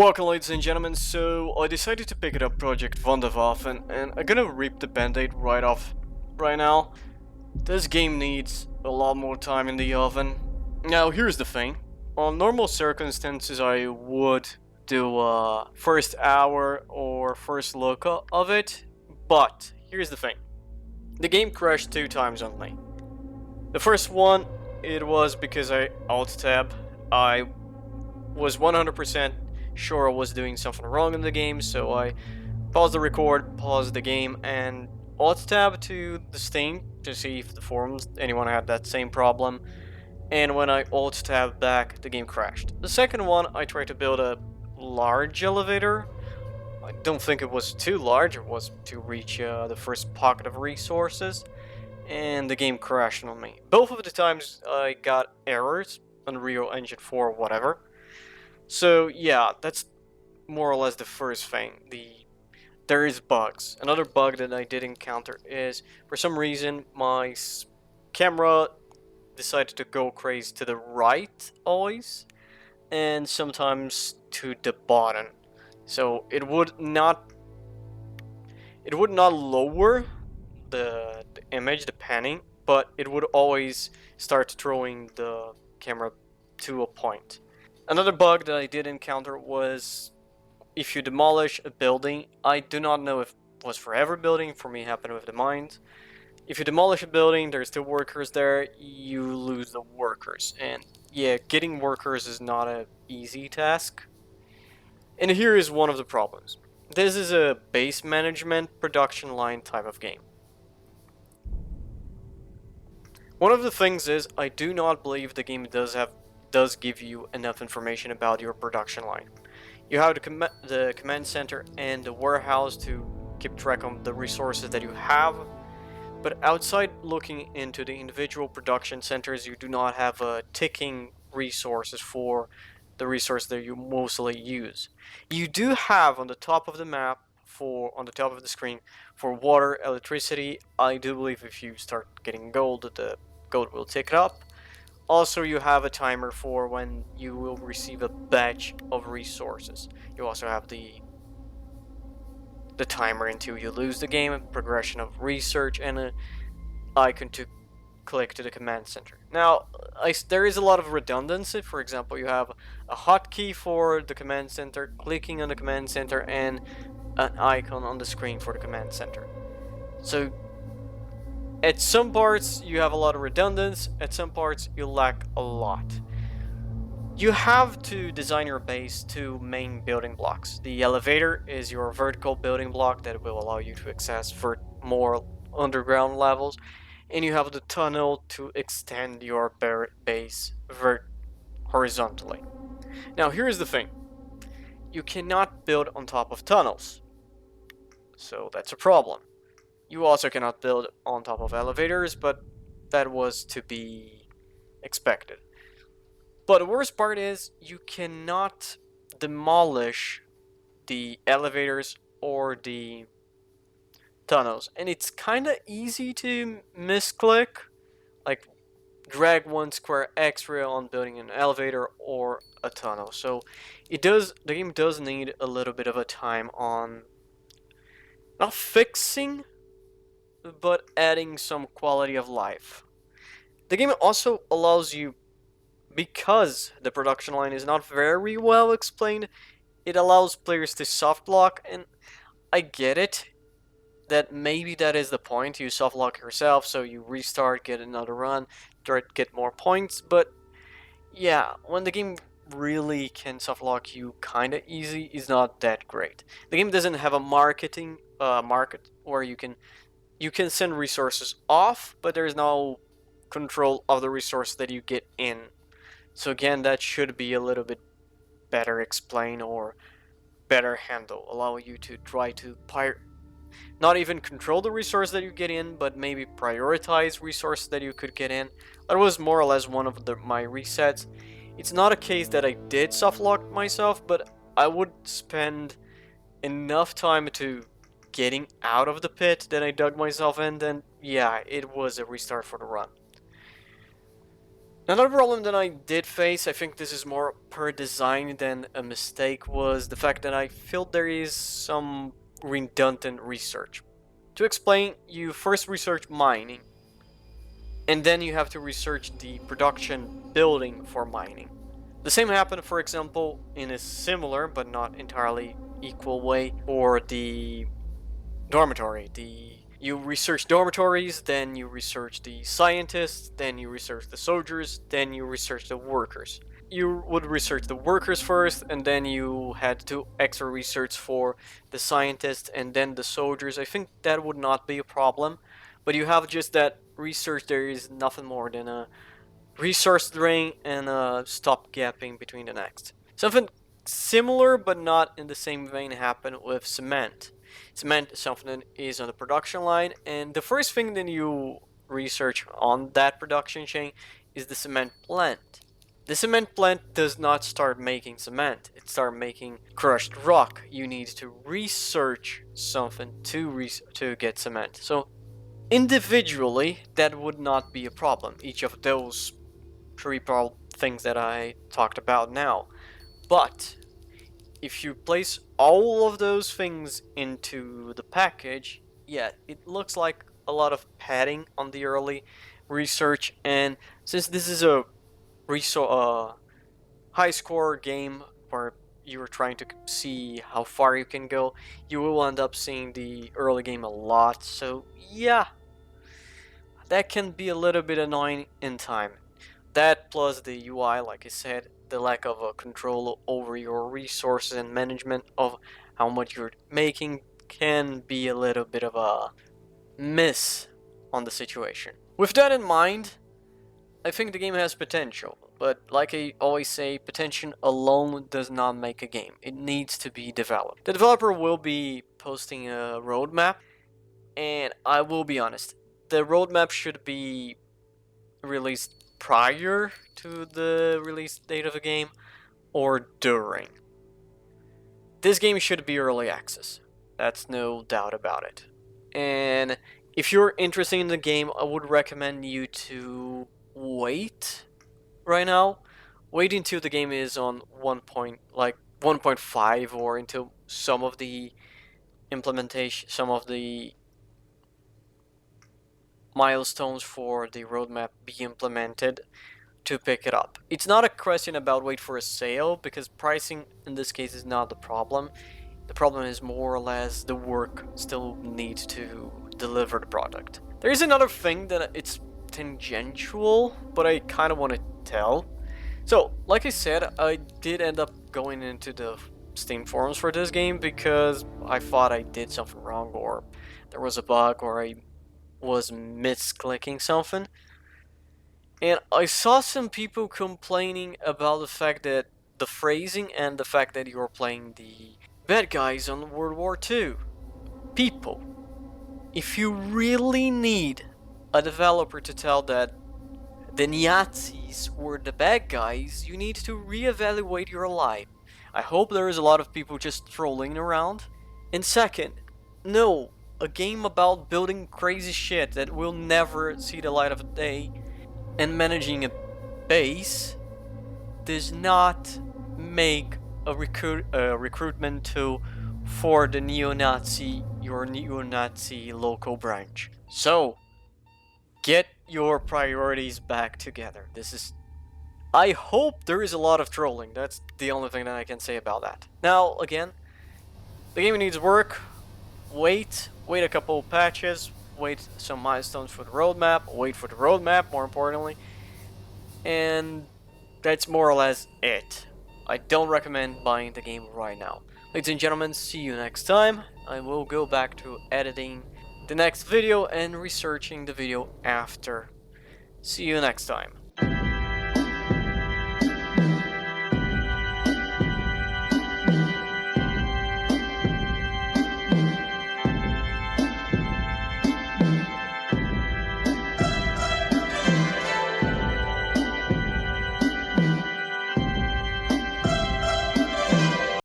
Welcome, ladies and gentlemen. So I decided to pick it up Project Wunderwaffe, and I'm gonna rip the band-aid right off right now. This game needs a lot more time in the oven. Now here's the thing. On normal circumstances I would do a first hour or first look of it, but here's the thing. The game crashed 2 times on me. The first one, it was because I alt-tab. I was 100% sure I was doing something wrong in the game, so I paused the record, paused the game, and alt-tab to the Steam to see if the forums anyone had that same problem. And when I alt-tab back, the game crashed. The second one, I tried to build a large elevator. I don't think it was too large, it was to reach the first pocket of resources, and the game crashed on me. Both of the times I got errors, Unreal Engine 4, whatever. So yeah, that's more or less the first thing. There is bugs. Another bug that I did encounter is, for some reason, my camera decided to go crazy to the right always, and sometimes to the bottom. So it would not lower the image, the panning, but it would always start throwing the camera to a point. Another bug that I did encounter was if you demolish a building. I do not know if it was for every building, for me it happened with the mines. If you demolish a building, there's still workers there, you lose the workers. And yeah, getting workers is not an easy task. And here is one of the problems. This is a base management production line type of game. One of the things is, I do not believe the game does give you enough information about your production line. You have the command center and the warehouse to keep track of the resources that you have, but outside looking into the individual production centers, you do not have ticking resources for the resource that you mostly use. You do have on the top of the map, on the top of the screen, for water, electricity. I do believe if you start getting gold, the gold will tick up. Also, you have a timer for when you will receive a batch of resources. You also have the timer until you lose the game, a progression of research, and an icon to click to the command center. Now, there is a lot of redundancy. For example, you have a hotkey for the command center, clicking on the command center, and an icon on the screen for the command center. So at some parts you have a lot of redundancy, at some parts you lack a lot. You have to design your base to main building blocks. The elevator is your vertical building block that will allow you to access for more underground levels, and you have the tunnel to extend your base horizontally. Now here's the thing. You cannot build on top of tunnels, so that's a problem. You also cannot build on top of elevators, but that was to be expected. But the worst part is you cannot demolish the elevators or the tunnels. And it's kind of easy to misclick, like drag one square extra on building an elevator or a tunnel. So the game does need a little bit of a time on not fixing, but adding some quality of life. The game also allows you, because the production line is not very well explained, it allows players to soft lock, and I get it, that maybe that is the point. You soft lock yourself, so you restart, get another run, try to get more points, but yeah, when the game really can soft lock you kinda easy, is not that great. The game doesn't have a market where you can send resources off, but there's no control of the resource that you get in. So again, that should be a little bit better explained or better handled, allowing you to try to not even control the resource that you get in, but maybe prioritize resources that you could get in. That was more or less one of my resets. It's not a case that I did softlock myself, but I would spend enough time to getting out of the pit that I dug myself in, then yeah, it was a restart for the run. Another problem that I did face, I think this is more per design than a mistake, was the fact that I feel there is some redundant research. To explain, you first research mining, and then you have to research the production building for mining. The same happened, for example, in a similar but not entirely equal way for the dormitory. You research dormitories, then you research the scientists, then you research the soldiers, then you research the workers. You would research the workers first, and then you had to do extra research for the scientists and then the soldiers. I think that would not be a problem, but you have just that research. There is nothing more than a resource drain and a stopgapping between the next. Something similar but not in the same vein happened with cement. Cement is something that is on the production line, and the first thing that you research on that production chain is the cement plant. The cement plant does not start making cement, it starts making crushed rock. You need to research something to get cement. So individually, that would not be a problem, each of those three things that I talked about now. But if you place all of those things into the package, yeah, it looks like a lot of padding on the early research. And since this is a high score game where you're trying to see how far you can go, you will end up seeing the early game a lot. So yeah, that can be a little bit annoying in time. That plus the UI, like I said, the lack of control over your resources and management of how much you're making can be a little bit of a miss on the situation. With that in mind, I think the game has potential, but like I always say, potential alone does not make a game. It needs to be developed. The developer will be posting a roadmap, and I will be honest, the roadmap should be released prior to the release date of the game or during. This game should be early access. That's no doubt about it. And if you're interested in the game, I would recommend you to wait right now. Wait until the game is on 1.5 or until some of the implementation, some of the milestones for the roadmap be implemented to pick it up. It's not a question about wait for a sale, because pricing in this case is not the problem. The problem is more or less the work still needs to deliver the product. There is another thing that it's tangential, but I kind of want to tell. So, like I said, I did end up going into the Steam forums for this game because I thought I did something wrong, or there was a bug, or I was misclicking something. And I saw some people complaining about the fact that the phrasing and the fact that you're playing the bad guys on World War II. People, if you really need a developer to tell that the Nazis were the bad guys, you need to reevaluate your life. I hope there is a lot of people just trolling around. And second, no, a game about building crazy shit that will never see the light of day and managing a base does not make a recruitment tool for the your neo-Nazi local branch. So, get your priorities back together. I hope there is a lot of trolling. That's the only thing that I can say about that. Now, again, the game needs work. Wait a couple patches, wait some milestones for the roadmap, wait for the roadmap, more importantly, and that's more or less it. I don't recommend buying the game right now. Ladies and gentlemen, see you next time. I will go back to editing the next video and researching the video after. See you next time.